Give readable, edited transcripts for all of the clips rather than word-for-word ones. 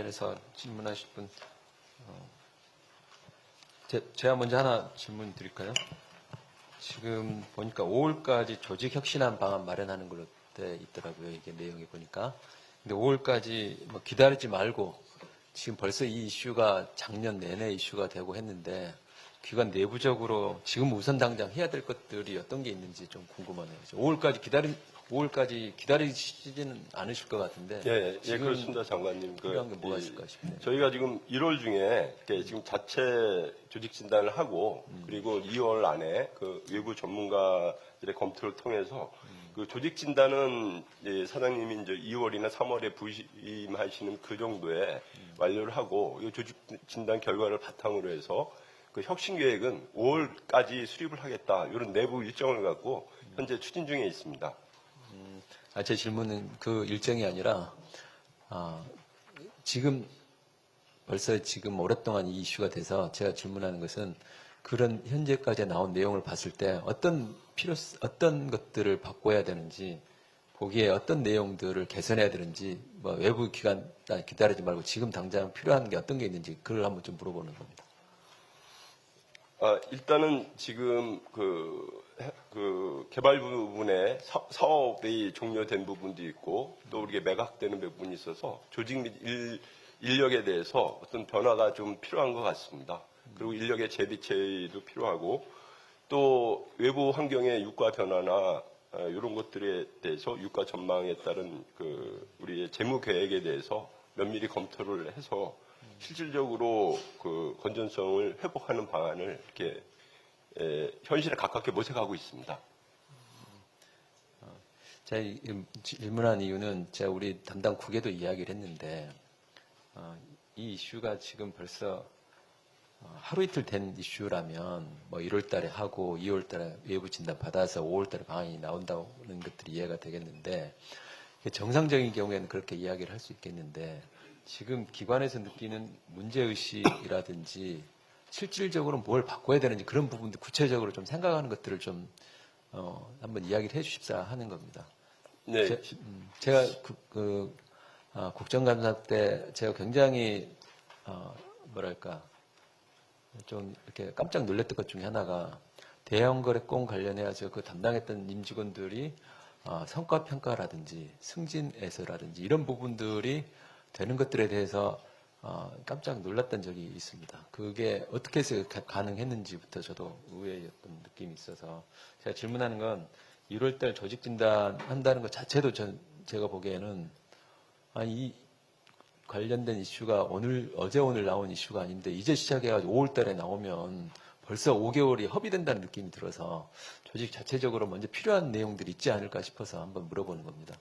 관련해서 질문하실 분, 제가 먼저 하나 질문 드릴까요? 지금 보니까 5월까지 조직혁신안 방안 마련하는 걸로 돼 있더라고요. 이게 내용이 보니까. 근데 5월까지 뭐 기다리지 말고 지금 벌써 이 이슈가 작년 내내 이슈가 되고 했는데 기관 내부적으로 지금 우선 당장 해야 될 것들이 어떤 게 있는지 좀 궁금하네요. 5월까지 기다리시지는 않으실 것 같은데. 예, 그렇습니다, 장관님. 필요한 게 뭐가 있을까 싶네요. 저희가 지금 1월 중에 지금 자체 조직 진단을 하고 그리고 2월 안에 그 외부 전문가들의 검토를 통해서 그 조직 진단은 사장님이 이제 2월이나 3월에 부임하시는 그 정도에 완료를 하고 이 조직 진단 결과를 바탕으로 해서 그 혁신 계획은 5월까지 수립을 하겠다 이런 내부 일정을 갖고 현재 추진 중에 있습니다. 제 질문은 그 일정이 아니라 지금 벌써 지금 오랫동안 이 이슈가 돼서 제가 질문하는 것은 그런 현재까지 나온 내용을 봤을 때 어떤 것들을 바꿔야 되는지 거기에 어떤 내용들을 개선해야 되는지 뭐 외부 기관 기다리지 말고 지금 당장 필요한 게 어떤 게 있는지 그걸 한번 좀 물어보는 겁니다. 일단은 지금 개발 부분에 사업이 종료된 부분도 있고 또 우리가 매각되는 부분이 있어서 조직 및 인력에 대해서 어떤 변화가 좀 필요한 것 같습니다. 그리고 인력의 재배치도 필요하고 또 외부 환경의 유가 변화나 이런 것들에 대해서 유가 전망에 따른 우리의 재무 계획에 대해서 면밀히 검토를 해서 실질적으로 그 건전성을 회복하는 방안을 이렇게 현실에 가깝게 모색하고 있습니다. 제가 질문한 이유는 제가 우리 담당 국에도 이야기를 했는데 이 이슈가 지금 벌써 하루 이틀 된 이슈라면 뭐 1월 달에 하고 2월 달에 외부 진단 받아서 5월 달에 방안이 나온다는 것들이 이해가 되겠는데 정상적인 경우에는 그렇게 이야기를 할 수 있겠는데 지금 기관에서 느끼는 문제의식이라든지 실질적으로 뭘 바꿔야 되는지 그런 부분들 구체적으로 좀 생각하는 것들을 좀 한번 이야기를 해 주십사 하는 겁니다. 네. 제가 국정감사 때 제가 굉장히 뭐랄까 좀 이렇게 깜짝 놀랐던 것 중에 하나가 대형거래권 관련해서 그 담당했던 임직원들이 성과평가라든지 승진에서라든지 이런 부분들이 되는 것들에 대해서 깜짝 놀랐던 적이 있습니다. 그게 어떻게 해서 가능했는지부터 저도 의외였던 느낌이 있어서 제가 질문하는 건 1월달 조직진단 한다는 것 자체도 제가 보기에는 이 관련된 이슈가 어제 오늘 나온 이슈가 아닌데 이제 시작해가지고 5월달에 나오면 벌써 5개월이 허비된다는 느낌이 들어서 조직 자체적으로 먼저 필요한 내용들이 있지 않을까 싶어서 한번 물어보는 겁니다.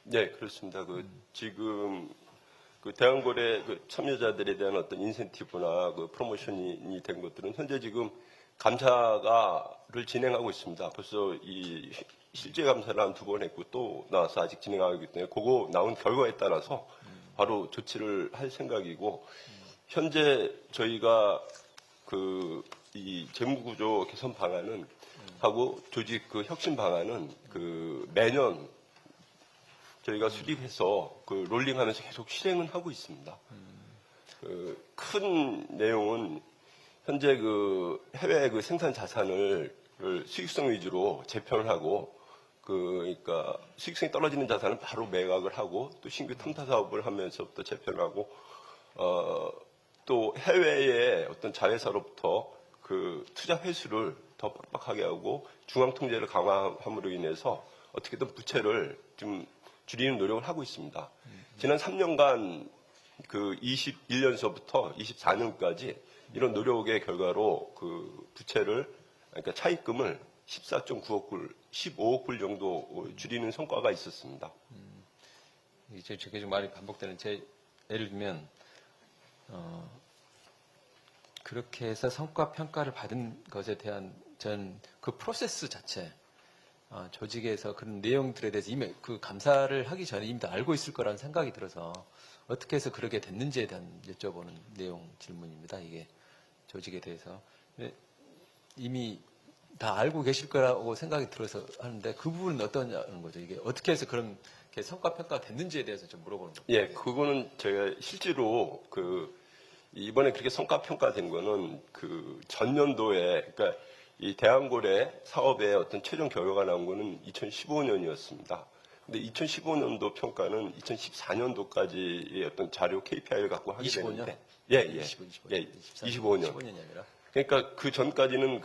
네, 그렇습니다. 지금 대형거래 참여자들에 대한 어떤 인센티브나 프로모션이 된 것들은 현재 지금 감사를 진행하고 있습니다. 벌써 이 실제 감사를 한 2번 했고 또 나와서 아직 진행하고 있기 때문에 그거 나온 결과에 따라서 바로 조치를 할 생각이고 현재 저희가 이 재무구조 개선 방안은 하고 조직 혁신 방안은 매년 저희가 수립해서 롤링하면서 계속 실행은 하고 있습니다. 큰 내용은 현재 해외 생산 자산을 수익성 위주로 재편을 하고 그러니까 수익성이 떨어지는 자산은 바로 매각을 하고 또 신규 탐사 사업을 하면서부터 재편하고 또 해외의 어떤 자회사로부터 투자 회수를 더 빡빡하게 하고 중앙 통제를 강화함으로 인해서 어떻게든 부채를 좀 줄이는 노력을 하고 있습니다. 지난 3년간 21년서부터 24년까지 이런 노력의 결과로 부채를 그러니까 차입금을 14.9억 불, 15억 불 정도 줄이는 성과가 있었습니다. 이제 계속 말이 반복되는 예를 들면 그렇게 해서 성과 평가를 받은 것에 대한 전 그 프로세스 자체 조직에서 그런 내용들에 대해서 이미 감사를 하기 전에 이미 다 알고 있을 거라는 생각이 들어서 어떻게 해서 그렇게 됐는지에 대한 여쭤보는 내용 질문입니다. 이게 조직에 대해서 이미 다 알고 계실 거라고 생각이 들어서 하는데 그 부분은 어떠냐는 거죠. 이게 어떻게 해서 그런 이렇게 성과 평가가 됐는지에 대해서 좀 물어보는 겁니다. 예, 그거는 제가 실제로 이번에 그렇게 성과 평가된 거는 전년도에 그러니까 이 대한고래 사업의 어떤 최종 결과가 나온 거는 2015년이었습니다. 근데 2015년도 평가는 2014년도까지의 어떤 자료 KPI를 갖고 하게 25년? 되는데 예, 25년. 15년이 아니라. 그러니까 그 전까지는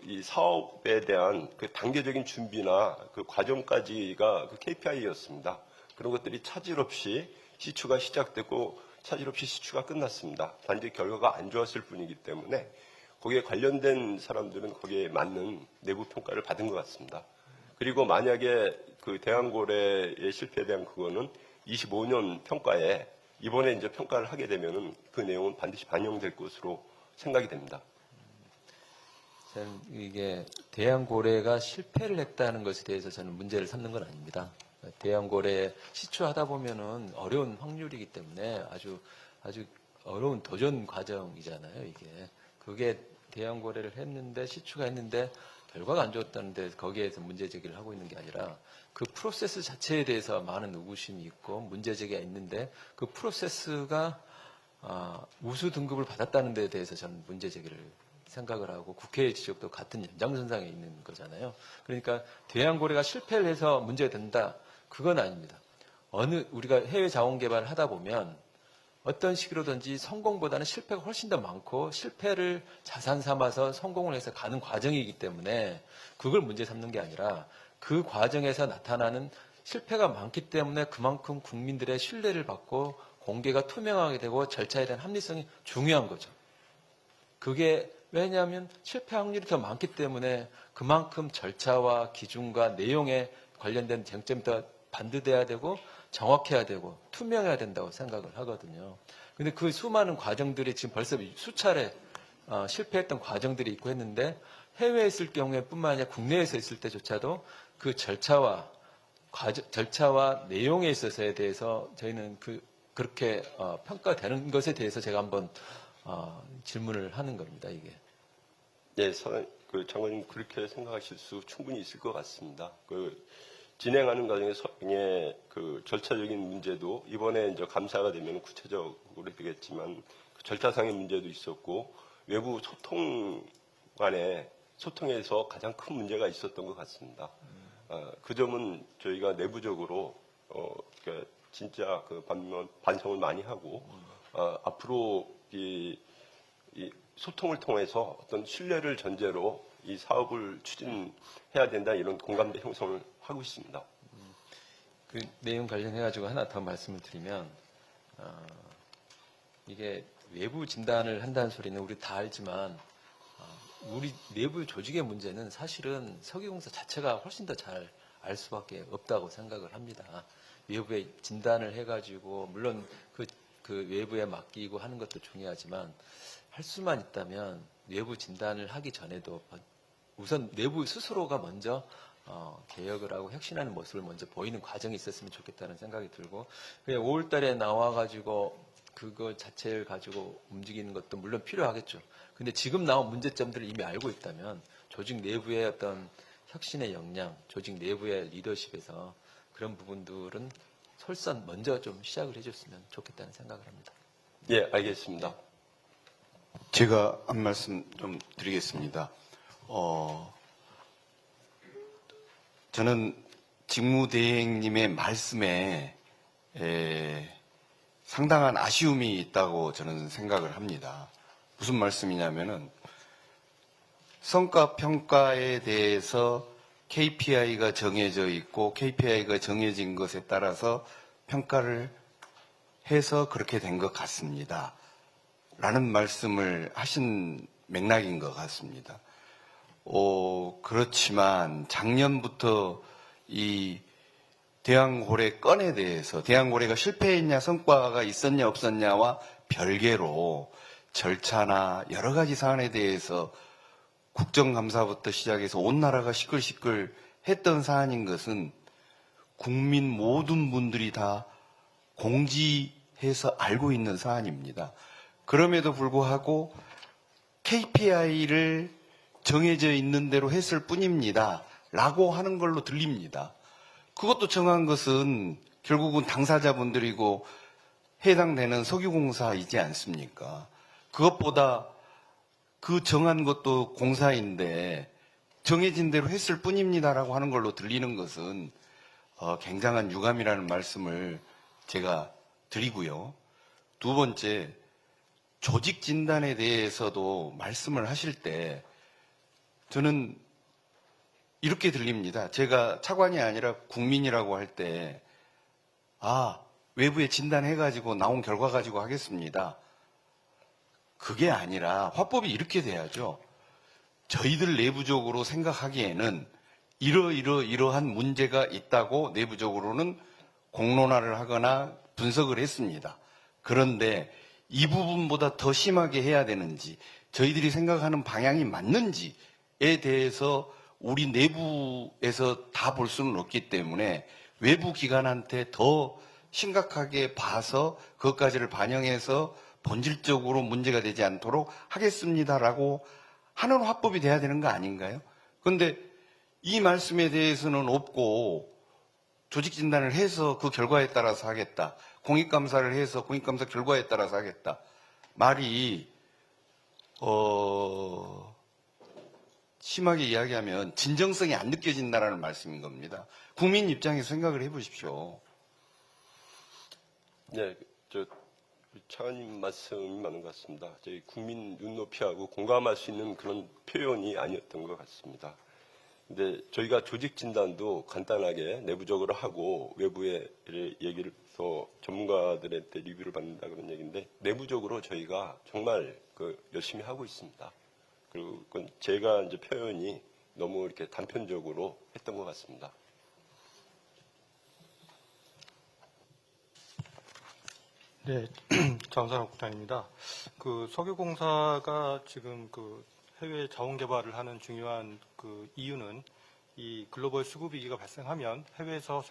이 사업에 대한 그 단계적인 준비나 그 과정까지가 그 KPI였습니다. 그런 것들이 차질 없이 시추가 시작되고 차질 없이 시추가 끝났습니다. 단지 결과가 안 좋았을 뿐이기 때문에 거기에 관련된 사람들은 거기에 맞는 내부 평가를 받은 것 같습니다. 그리고 만약에 그 대한고래의 실패에 대한 그거는 25년 평가에 이번에 이제 평가를 하게 되면은 그 내용은 반드시 반영될 것으로 생각이 됩니다. 저는 이게 대형고래가 실패를 했다는 것에 대해서 저는 문제를 삼는 건 아닙니다. 대형고래 시추하다 보면은 어려운 확률이기 때문에 아주 어려운 도전 과정이잖아요, 이게. 그게 대형고래를 했는데 시추가 했는데 결과가 안 좋았다는데 거기에서 문제 제기를 하고 있는 게 아니라 그 프로세스 자체에 대해서 많은 의구심이 있고 문제 제기가 있는데 그 프로세스가 우수 등급을 받았다는 데에 대해서 저는 문제 제기를 생각을 하고 국회의 지적도 같은 연장선상에 있는 거잖아요. 그러니까 대양고래가 실패를 해서 문제가 된다. 그건 아닙니다. 우리가 해외 자원 개발을 하다 보면 어떤 식으로든지 성공보다는 실패가 훨씬 더 많고 실패를 자산 삼아서 성공을 해서 가는 과정이기 때문에 그걸 문제 삼는 게 아니라 그 과정에서 나타나는 실패가 많기 때문에 그만큼 국민들의 신뢰를 받고 공개가 투명하게 되고 절차에 대한 합리성이 중요한 거죠. 그게 왜냐하면 실패 확률이 더 많기 때문에 그만큼 절차와 기준과 내용에 관련된 쟁점이 더 반드돼야 되고 정확해야 되고 투명해야 된다고 생각을 하거든요. 근데 그 수많은 과정들이 지금 벌써 수차례 실패했던 과정들이 있고 했는데 해외에 있을 경우에 뿐만 아니라 국내에서 있을 때조차도 그 절차와 내용에 있어서에 대해서 저희는 그렇게 평가되는 것에 대해서 제가 한번 질문을 하는 겁니다, 이게. 예, 장관님 그렇게 생각하실 수 충분히 있을 것 같습니다. 진행하는 과정에서 그 절차적인 문제도 이번에 이제 감사가 되면 구체적으로 되겠지만 그 절차상의 문제도 있었고 외부 소통에서 가장 큰 문제가 있었던 것 같습니다. 그 점은 저희가 내부적으로 그러니까 진짜 반성을 많이 하고 앞으로 이 소통을 통해서 어떤 신뢰를 전제로 이 사업을 추진해야 된다 이런 공감대 형성을 하고 있습니다. 그 내용 관련해가지고 하나 더 말씀을 드리면 이게 외부 진단을 한다는 소리는 우리 다 알지만 우리 내부 조직의 문제는 사실은 석유공사 자체가 훨씬 더 잘 알 수밖에 없다고 생각을 합니다. 외부에 진단을 해가지고 물론 그 외부에 맡기고 하는 것도 중요하지만 할 수만 있다면 외부 진단을 하기 전에도 우선 내부 스스로가 먼저 개혁을 하고 혁신하는 모습을 먼저 보이는 과정이 있었으면 좋겠다는 생각이 들고 5월 달에 나와가지고 그거 자체를 가지고 움직이는 것도 물론 필요하겠죠. 근데 지금 나온 문제점들을 이미 알고 있다면 조직 내부의 어떤 혁신의 역량, 조직 내부의 리더십에서 그런 부분들은 솔선 먼저 좀 시작을 해줬으면 좋겠다는 생각을 합니다. 예, 알겠습니다. 제가 한 말씀 좀 드리겠습니다. 저는 직무대행님의 말씀에 상당한 아쉬움이 있다고 저는 생각을 합니다. 무슨 말씀이냐면은 성과평가에 대해서 KPI가 정해져 있고 KPI가 정해진 것에 따라서 평가를 해서 그렇게 된 것 같습니다. 라는 말씀을 하신 맥락인 것 같습니다. 그렇지만 작년부터 이 대왕고래 건에 대해서 대왕고래가 실패했냐 성과가 있었냐 없었냐와 별개로 절차나 여러 가지 사안에 대해서 국정감사부터 시작해서 온 나라가 시끌시끌 했던 사안인 것은 국민 모든 분들이 다 공지해서 알고 있는 사안입니다. 그럼에도 불구하고 KPI를 정해져 있는 대로 했을 뿐입니다. 라고 하는 걸로 들립니다. 그것도 정한 것은 결국은 당사자분들이고 해당되는 석유공사이지 않습니까? 그것보다 그 정한 것도 공사인데 정해진 대로 했을 뿐입니다라고 하는 걸로 들리는 것은 굉장한 유감이라는 말씀을 제가 드리고요. 두 번째, 조직 진단에 대해서도 말씀을 하실 때 저는 이렇게 들립니다. 제가 차관이 아니라 국민이라고 할 때, 외부에 진단해가지고 나온 결과 가지고 하겠습니다. 그게 아니라 화법이 이렇게 돼야죠. 저희들 내부적으로 생각하기에는 이러한 문제가 있다고 내부적으로는 공론화를 하거나 분석을 했습니다. 그런데 이 부분보다 더 심하게 해야 되는지, 저희들이 생각하는 방향이 맞는지에 대해서 우리 내부에서 다 볼 수는 없기 때문에 외부 기관한테 더 심각하게 봐서 그것까지를 반영해서 본질적으로 문제가 되지 않도록 하겠습니다라고 하는 화법이 돼야 되는 거 아닌가요? 그런데 이 말씀에 대해서는 없고 조직 진단을 해서 그 결과에 따라서 하겠다. 공익감사를 해서 공익감사 결과에 따라서 하겠다. 말이 심하게 이야기하면 진정성이 안 느껴진다라는 말씀인 겁니다. 국민 입장에서 생각을 해보십시오. 네, 차관님 말씀이 맞는 것 같습니다. 저희 국민 눈높이하고 공감할 수 있는 그런 표현이 아니었던 것 같습니다. 근데 저희가 조직 진단도 간단하게 내부적으로 하고 외부에 얘기를 해서 전문가들한테 리뷰를 받는다 그런 얘기인데 내부적으로 저희가 정말 열심히 하고 있습니다. 그리고 그건 제가 이제 표현이 너무 이렇게 단편적으로 했던 것 같습니다. 네, 장산호 국장입니다. 석유공사가 지금 해외 자원 개발을 하는 중요한 이유는 이 글로벌 수급 위기가 발생하면 해외에서